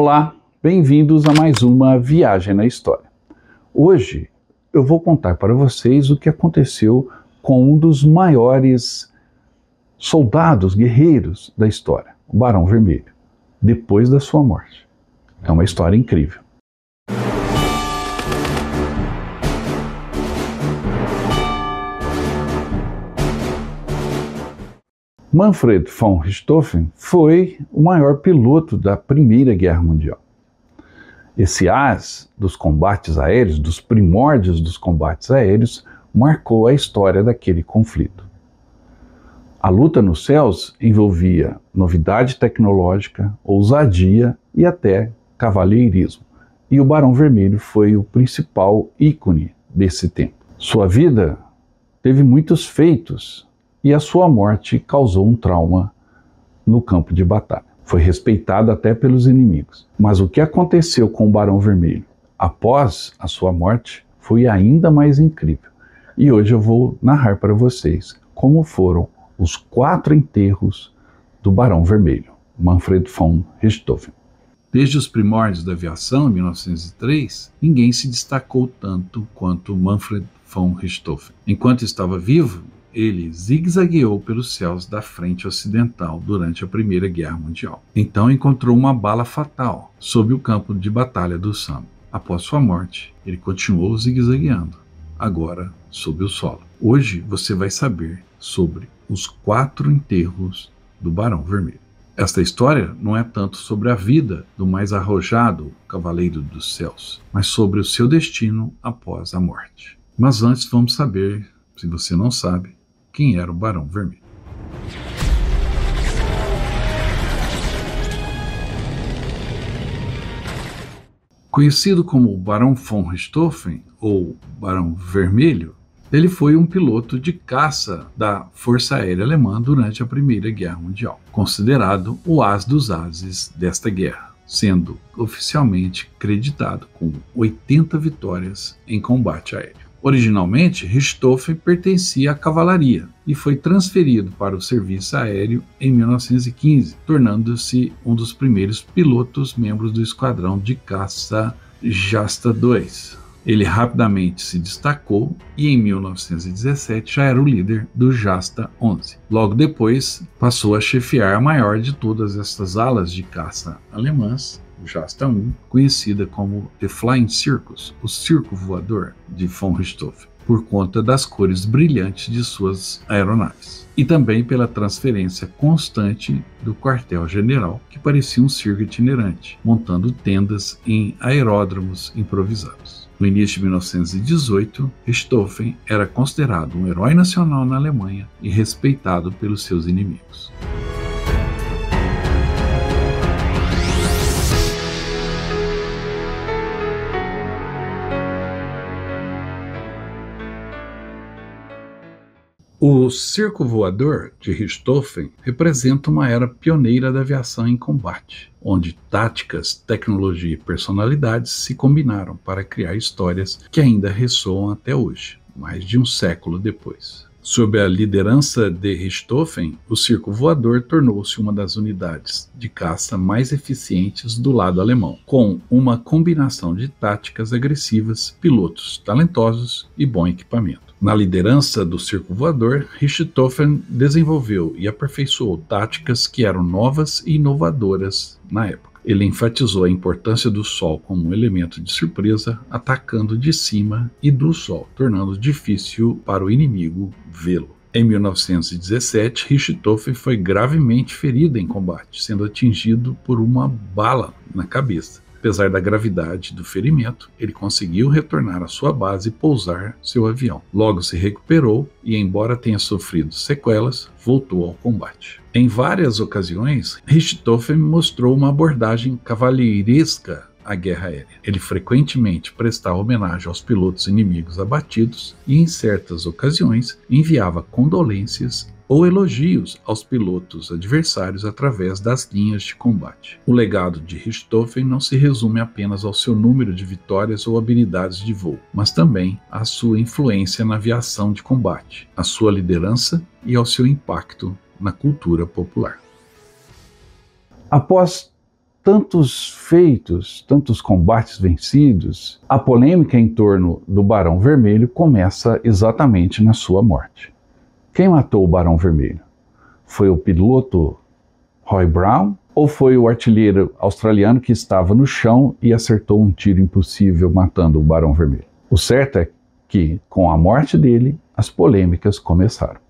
Olá, bem-vindos a mais uma Viagem na História. Hoje eu vou contar para vocês o que aconteceu com um dos maiores soldados, guerreiros da história, o Barão Vermelho, depois da sua morte. É uma história incrível. Manfred von Richthofen foi o maior piloto da Primeira Guerra Mundial. Esse as dos combates aéreos, dos primórdios dos combates aéreos, marcou a história daquele conflito. A luta nos céus envolvia novidade tecnológica, ousadia e até cavalheirismo. E o Barão Vermelho foi o principal ícone desse tempo. Sua vida teve muitos feitos, e a sua morte causou um trauma no campo de batalha. Foi respeitado até pelos inimigos. Mas o que aconteceu com o Barão Vermelho após a sua morte foi ainda mais incrível. E hoje eu vou narrar para vocês como foram os 4 enterros do Barão Vermelho, Manfred von Richthofen. Desde os primórdios da aviação, em 1903, ninguém se destacou tanto quanto Manfred von Richthofen. Enquanto estava vivo, ele zigue-zagueou pelos céus da frente ocidental durante a Primeira Guerra Mundial. Então encontrou uma bala fatal sob o campo de batalha do Somme. Após sua morte, ele continuou zigue-zagueando, agora sob o solo. Hoje você vai saber sobre os 4 enterros do Barão Vermelho. Esta história não é tanto sobre a vida do mais arrojado cavaleiro dos céus, mas sobre o seu destino após a morte. Mas antes vamos saber, se você não sabe, quem era o Barão Vermelho. Conhecido como Barão von Richthofen, ou Barão Vermelho, ele foi um piloto de caça da Força Aérea Alemã durante a Primeira Guerra Mundial, considerado o as dos ases desta guerra, sendo oficialmente creditado com 80 vitórias em combate aéreo. Originalmente, Richthofen pertencia à cavalaria e foi transferido para o serviço aéreo em 1915, tornando-se um dos primeiros pilotos membros do esquadrão de caça Jasta II. Ele rapidamente se destacou e em 1917 já era o líder do Jasta 11. Logo depois, passou a chefiar a maior de todas estas alas de caça alemãs, o Jasta 1, conhecida como The Flying Circus, o circo voador de von Richthofen, por conta das cores brilhantes de suas aeronaves. E também pela transferência constante do quartel-general, que parecia um circo itinerante, montando tendas em aeródromos improvisados. No início de 1918, Richthofen era considerado um herói nacional na Alemanha e respeitado pelos seus inimigos. O circo voador de Richthofen representa uma era pioneira da aviação em combate, onde táticas, tecnologia e personalidades se combinaram para criar histórias que ainda ressoam até hoje, mais de um século depois. Sob a liderança de Richthofen, o circo voador tornou-se uma das unidades de caça mais eficientes do lado alemão, com uma combinação de táticas agressivas, pilotos talentosos e bom equipamento. Na liderança do circo voador, Richthofen desenvolveu e aperfeiçoou táticas que eram novas e inovadoras na época. Ele enfatizou a importância do Sol como um elemento de surpresa, atacando de cima e do Sol, tornando difícil para o inimigo vê-lo. Em 1917, Richthofen foi gravemente ferido em combate, sendo atingido por uma bala na cabeça. Apesar da gravidade do ferimento, ele conseguiu retornar à sua base e pousar seu avião. Logo se recuperou e, embora tenha sofrido sequelas, voltou ao combate. Em várias ocasiões, Richthofen mostrou uma abordagem cavalheiresca à guerra aérea. Ele frequentemente prestava homenagem aos pilotos inimigos abatidos e, em certas ocasiões, enviava condolências ou elogios aos pilotos adversários através das linhas de combate. O legado de Richthofen não se resume apenas ao seu número de vitórias ou habilidades de voo, mas também à sua influência na aviação de combate, à sua liderança e ao seu impacto na cultura popular. Após tantos feitos, tantos combates vencidos, a polêmica em torno do Barão Vermelho começa exatamente na sua morte. Quem matou o Barão Vermelho? Foi o piloto Roy Brown ou foi o artilheiro australiano que estava no chão e acertou um tiro impossível matando o Barão Vermelho? O certo é que, com a morte dele, as polêmicas começaram.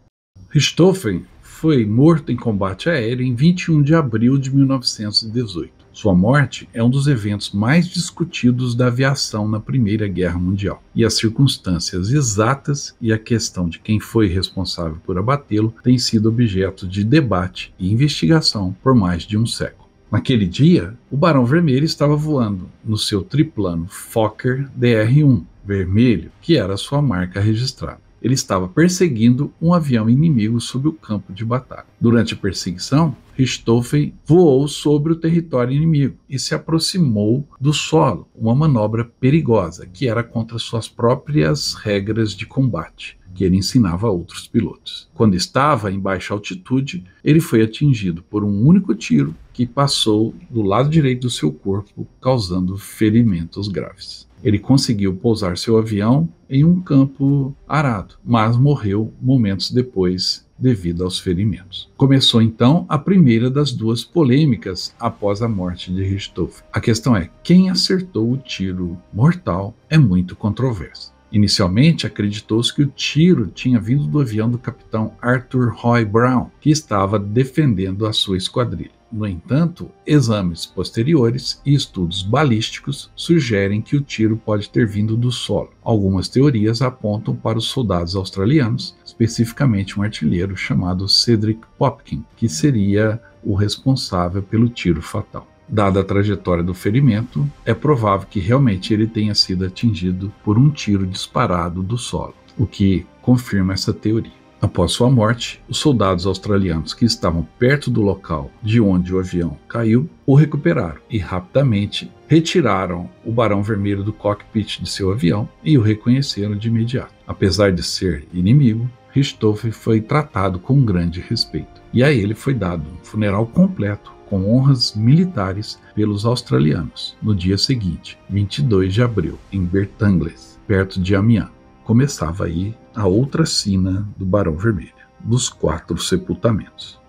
Richthofen foi morto em combate aéreo em 21 de abril de 1918. Sua morte é um dos eventos mais discutidos da aviação na Primeira Guerra Mundial, e as circunstâncias exatas e a questão de quem foi responsável por abatê-lo tem sido objeto de debate e investigação por mais de um século. Naquele dia, o Barão Vermelho estava voando no seu triplano Fokker DR-1 vermelho, que era sua marca registrada. Ele estava perseguindo um avião inimigo sob o campo de batalha. Durante a perseguição, Richthofen voou sobre o território inimigo e se aproximou do solo, uma manobra perigosa que era contra suas próprias regras de combate, que ele ensinava a outros pilotos. Quando estava em baixa altitude, ele foi atingido por um único tiro que passou do lado direito do seu corpo, causando ferimentos graves. Ele conseguiu pousar seu avião em um campo arado, mas morreu momentos depois devido aos ferimentos. Começou então a primeira das duas polêmicas após a morte de Richthofen. A questão é, quem acertou o tiro mortal é muito controverso. Inicialmente, acreditou-se que o tiro tinha vindo do avião do capitão Arthur Roy Brown, que estava defendendo a sua esquadrilha. No entanto, exames posteriores e estudos balísticos sugerem que o tiro pode ter vindo do solo. Algumas teorias apontam para os soldados australianos, especificamente um artilheiro chamado Cedric Popkin, que seria o responsável pelo tiro fatal. Dada a trajetória do ferimento, é provável que realmente ele tenha sido atingido por um tiro disparado do solo, o que confirma essa teoria. Após sua morte, os soldados australianos que estavam perto do local de onde o avião caiu o recuperaram e rapidamente retiraram o Barão Vermelho do cockpit de seu avião e o reconheceram de imediato. Apesar de ser inimigo, Richthofen foi tratado com grande respeito e a ele foi dado um funeral completo com honras militares pelos australianos no dia seguinte, 22 de abril, em Bertangles, perto de Amiens. Começava aí a outra sina do Barão Vermelho, dos 4 sepultamentos.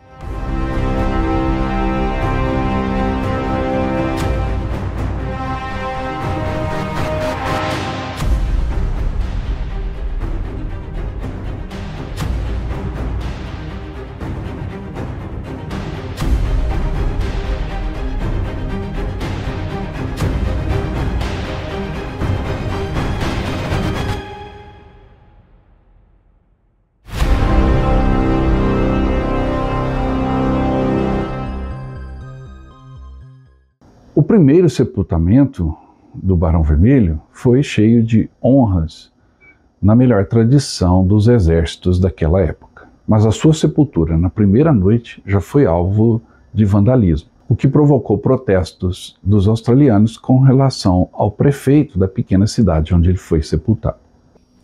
O primeiro sepultamento do Barão Vermelho foi cheio de honras, na melhor tradição dos exércitos daquela época. Mas a sua sepultura na primeira noite já foi alvo de vandalismo, o que provocou protestos dos australianos com relação ao prefeito da pequena cidade onde ele foi sepultado.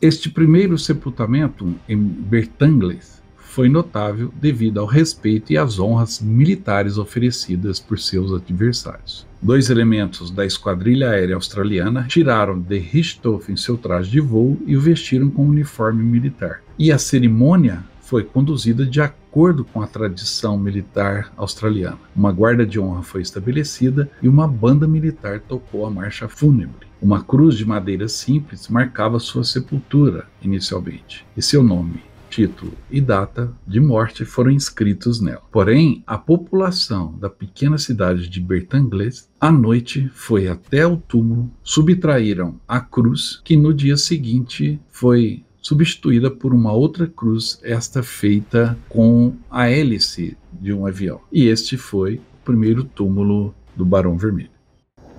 Este primeiro sepultamento em Bertangles foi notável devido ao respeito e às honras militares oferecidas por seus adversários. 2 elementos da esquadrilha aérea australiana tiraram de Richthofen seu traje de voo e o vestiram com um uniforme militar. E a cerimônia foi conduzida de acordo com a tradição militar australiana. Uma guarda de honra foi estabelecida e uma banda militar tocou a marcha fúnebre. Uma cruz de madeira simples marcava sua sepultura inicialmente, e seu nome, título e data de morte foram inscritos nela. Porém, a população da pequena cidade de Bertangles, à noite, foi até o túmulo, subtraíram a cruz, que no dia seguinte foi substituída por uma outra cruz, esta feita com a hélice de um avião. E este foi o primeiro túmulo do Barão Vermelho.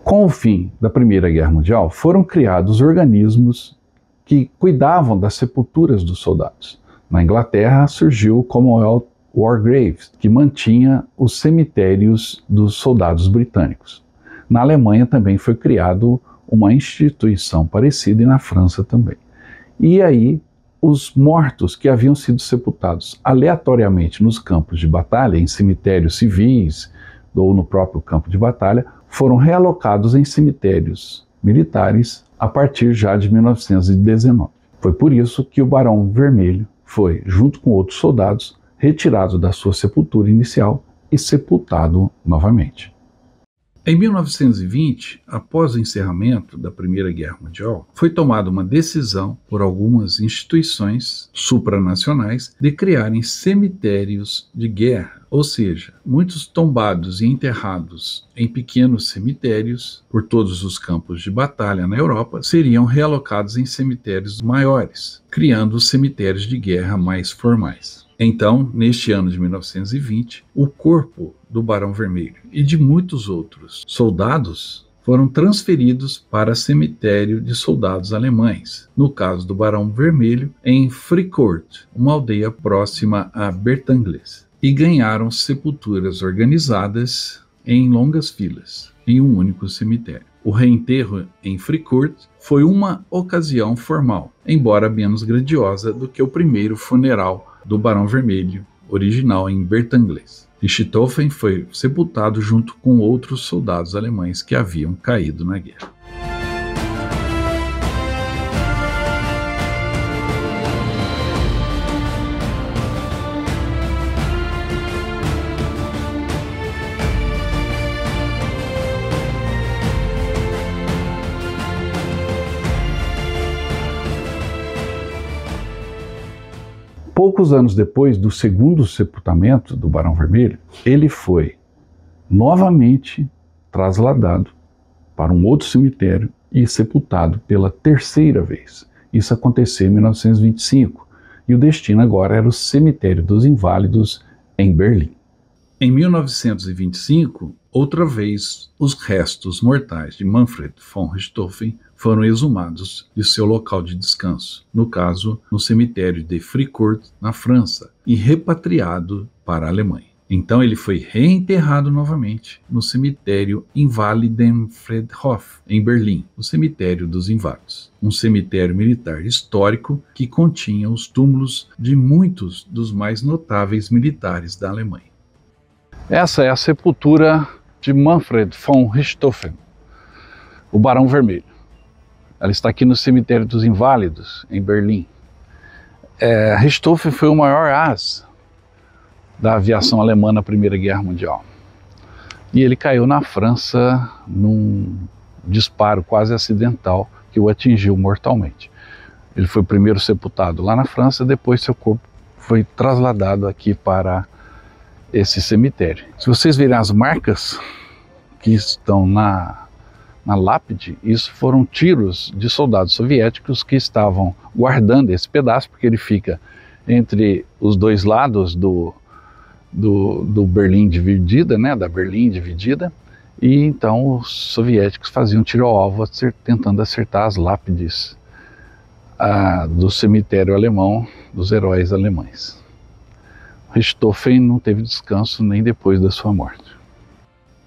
Com o fim da Primeira Guerra Mundial, foram criados organismos que cuidavam das sepulturas dos soldados. Na Inglaterra surgiu o Commonwealth War Graves, que mantinha os cemitérios dos soldados britânicos. Na Alemanha também foi criado uma instituição parecida e na França também. E aí os mortos que haviam sido sepultados aleatoriamente nos campos de batalha, em cemitérios civis, ou no próprio campo de batalha, foram realocados em cemitérios militares a partir já de 1919. Foi por isso que o Barão Vermelho foi, junto com outros soldados, retirado da sua sepultura inicial e sepultado novamente. Em 1920, após o encerramento da Primeira Guerra Mundial, foi tomada uma decisão por algumas instituições supranacionais de criarem cemitérios de guerra, ou seja, muitos tombados e enterrados em pequenos cemitérios por todos os campos de batalha na Europa seriam realocados em cemitérios maiores, criando os cemitérios de guerra mais formais. Então, neste ano de 1920, o corpo do Barão Vermelho e de muitos outros soldados foram transferidos para cemitério de soldados alemães, no caso do Barão Vermelho, em Fricourt, uma aldeia próxima a Bertangles, e ganharam sepulturas organizadas em longas filas, em um único cemitério. O reenterro em Fricourt foi uma ocasião formal, embora menos grandiosa do que o primeiro funeral do Barão Vermelho, original em Bertangles. Richthofen foi sepultado junto com outros soldados alemães que haviam caído na guerra. Poucos anos depois do segundo sepultamento do Barão Vermelho, ele foi novamente trasladado para um outro cemitério e sepultado pela terceira vez. Isso aconteceu em 1925 e o destino agora era o Cemitério dos Inválidos em Berlim. Em 1925, outra vez, os restos mortais de Manfred von Richthofen foram exumados de seu local de descanso, no caso, no cemitério de Fricourt, na França, e repatriado para a Alemanha. Então ele foi reenterrado novamente no cemitério Invalidenfriedhof, em Berlim, o cemitério dos Inválidos, um cemitério militar histórico que continha os túmulos de muitos dos mais notáveis militares da Alemanha. Essa é a sepultura de Manfred von Richthofen, o Barão Vermelho. Ela está aqui no Cemitério dos Inválidos, em Berlim. Richthofen foi o maior ás da aviação alemã na Primeira Guerra Mundial. E ele caiu na França num disparo quase acidental que o atingiu mortalmente. Ele foi primeiro sepultado lá na França, depois seu corpo foi trasladado aqui para esse cemitério. Se vocês verem as marcas que estão na lápide, isso foram tiros de soldados soviéticos que estavam guardando esse pedaço, porque ele fica entre os dois lados do Berlim dividida, né, da Berlim dividida, e então os soviéticos faziam tiro ao alvo tentando acertar as lápides do cemitério alemão, dos heróis alemães. Richthofen não teve descanso nem depois da sua morte.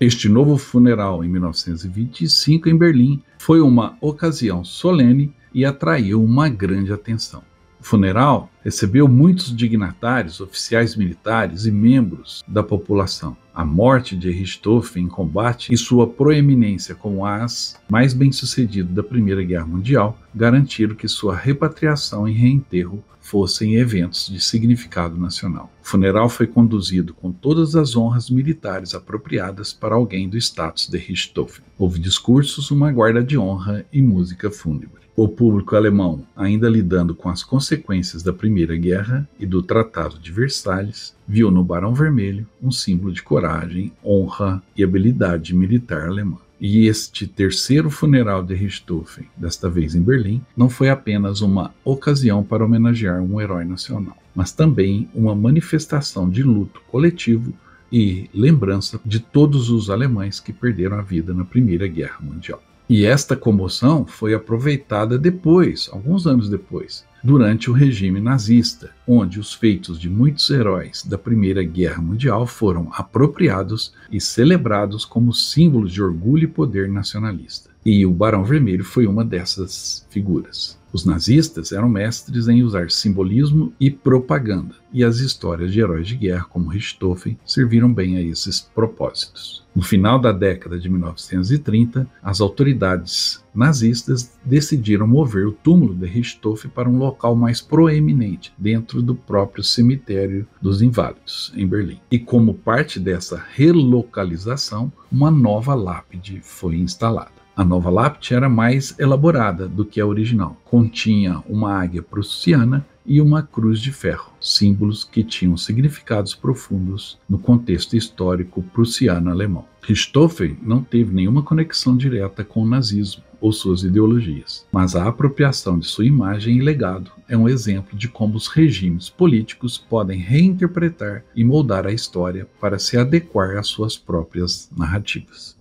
Este novo funeral, em 1925, em Berlim, foi uma ocasião solene e atraiu uma grande atenção. O funeral recebeu muitos dignatários, oficiais militares e membros da população. A morte de Richthofen em combate e sua proeminência como ás mais bem-sucedido da Primeira Guerra Mundial garantiram que sua repatriação e reenterro fossem eventos de significado nacional. O funeral foi conduzido com todas as honras militares apropriadas para alguém do status de Richthofen. Houve discursos, uma guarda de honra e música fúnebre. O público alemão, ainda lidando com as consequências da Primeira Guerra e do Tratado de Versalhes, viu no Barão Vermelho um símbolo de coragem, honra e habilidade militar alemã. E este terceiro funeral de Richthofen, desta vez em Berlim, não foi apenas uma ocasião para homenagear um herói nacional, mas também uma manifestação de luto coletivo e lembrança de todos os alemães que perderam a vida na Primeira Guerra Mundial. E esta comoção foi aproveitada depois, alguns anos depois, durante o regime nazista, onde os feitos de muitos heróis da Primeira Guerra Mundial foram apropriados e celebrados como símbolos de orgulho e poder nacionalista. E o Barão Vermelho foi uma dessas figuras. Os nazistas eram mestres em usar simbolismo e propaganda, e as histórias de heróis de guerra como Richthofen serviram bem a esses propósitos. No final da década de 1930, as autoridades nazistas decidiram mover o túmulo de Richthofen para um local mais proeminente, dentro do próprio cemitério dos Inválidos, em Berlim. E como parte dessa relocalização, uma nova lápide foi instalada. A nova lápide era mais elaborada do que a original. Continha uma águia prussiana e uma cruz de ferro, símbolos que tinham significados profundos no contexto histórico prussiano-alemão. Richthofen não teve nenhuma conexão direta com o nazismo ou suas ideologias, mas a apropriação de sua imagem e legado é um exemplo de como os regimes políticos podem reinterpretar e moldar a história para se adequar às suas próprias narrativas.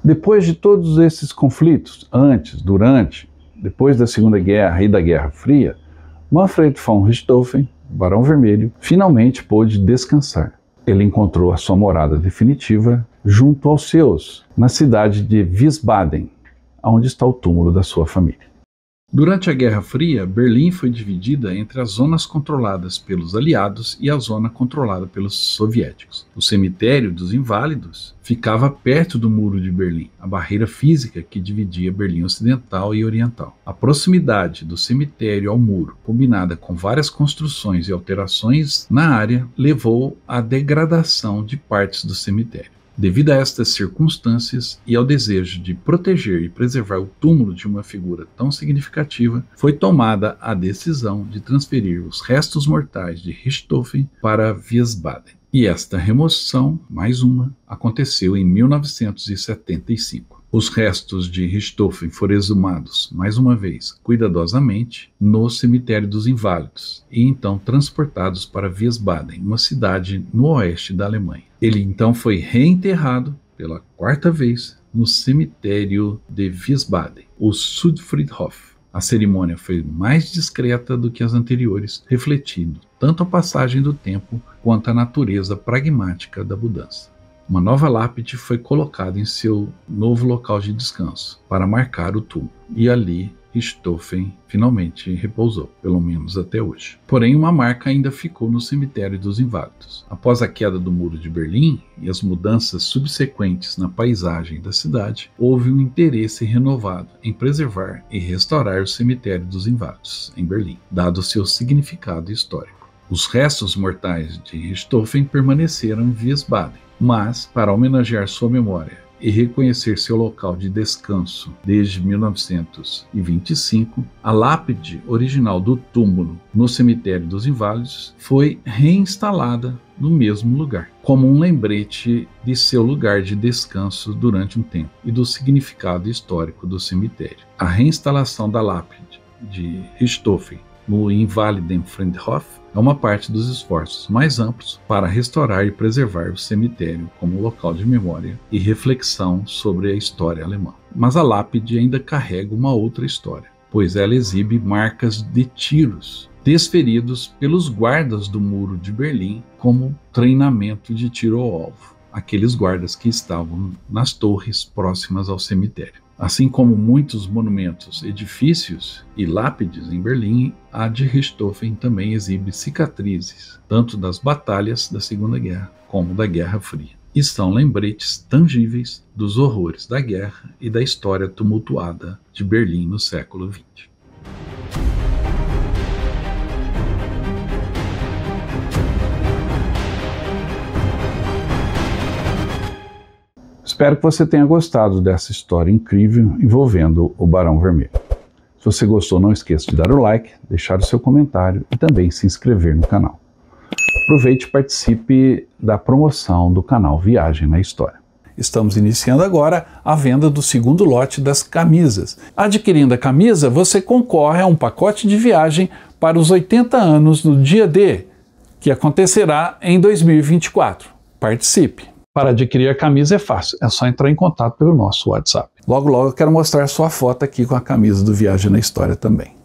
Depois de todos esses conflitos, antes, durante, depois da Segunda Guerra e da Guerra Fria, Manfred von Richthofen, Barão Vermelho, finalmente pôde descansar. Ele encontrou a sua morada definitiva junto aos seus, na cidade de Wiesbaden, onde está o túmulo da sua família. Durante a Guerra Fria, Berlim foi dividida entre as zonas controladas pelos aliados e a zona controlada pelos soviéticos. O cemitério dos Inválidos ficava perto do Muro de Berlim, a barreira física que dividia Berlim Ocidental e Oriental. A proximidade do cemitério ao muro, combinada com várias construções e alterações na área, levou à degradação de partes do cemitério. Devido a estas circunstâncias e ao desejo de proteger e preservar o túmulo de uma figura tão significativa, foi tomada a decisão de transferir os restos mortais de Richthofen para Wiesbaden. E esta remoção, mais uma, aconteceu em 1975. Os restos de Richthofen foram exumados, mais uma vez, cuidadosamente, no cemitério dos Inválidos, e então transportados para Wiesbaden, uma cidade no oeste da Alemanha. Ele então foi reenterrado, pela quarta vez, no cemitério de Wiesbaden, o Südfriedhof. A cerimônia foi mais discreta do que as anteriores, refletindo tanto a passagem do tempo quanto a natureza pragmática da mudança. Uma nova lápide foi colocada em seu novo local de descanso, para marcar o túmulo, e ali Richthofen finalmente repousou, pelo menos até hoje. Porém, uma marca ainda ficou no cemitério dos Inválidos. Após a queda do Muro de Berlim e as mudanças subsequentes na paisagem da cidade, houve um interesse renovado em preservar e restaurar o cemitério dos Inválidos, em Berlim, dado seu significado histórico. Os restos mortais de Richthofen permaneceram em Wiesbaden, mas, para homenagear sua memória e reconhecer seu local de descanso desde 1925, a lápide original do túmulo no cemitério dos Inválidos foi reinstalada no mesmo lugar, como um lembrete de seu lugar de descanso durante um tempo e do significado histórico do cemitério. A reinstalação da lápide de Richthofen no Invalidenfriedhof é uma parte dos esforços mais amplos para restaurar e preservar o cemitério como local de memória e reflexão sobre a história alemã. Mas a lápide ainda carrega uma outra história, pois ela exibe marcas de tiros desferidos pelos guardas do Muro de Berlim como treinamento de tiro ao alvo, aqueles guardas que estavam nas torres próximas ao cemitério. Assim como muitos monumentos, edifícios e lápides em Berlim, a de Richthofen também exibe cicatrizes, tanto das batalhas da Segunda Guerra como da Guerra Fria. E são lembretes tangíveis dos horrores da guerra e da história tumultuada de Berlim no século XX. Espero que você tenha gostado dessa história incrível envolvendo o Barão Vermelho. Se você gostou, não esqueça de dar o like, deixar o seu comentário e também se inscrever no canal. Aproveite e participe da promoção do canal Viagem na História. Estamos iniciando agora a venda do segundo lote das camisas. Adquirindo a camisa, você concorre a um pacote de viagem para os 80 anos do Dia D, que acontecerá em 2024. Participe! Para adquirir a camisa é fácil, é só entrar em contato pelo nosso WhatsApp. Logo, logo eu quero mostrar sua foto aqui com a camisa do Viagem na História também.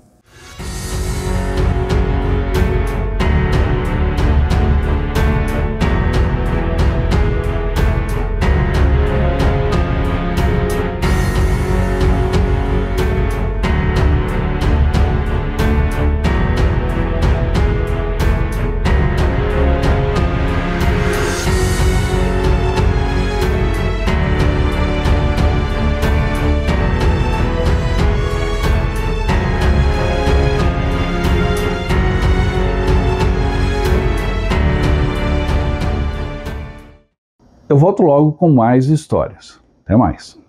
volto logo com mais histórias. Até mais.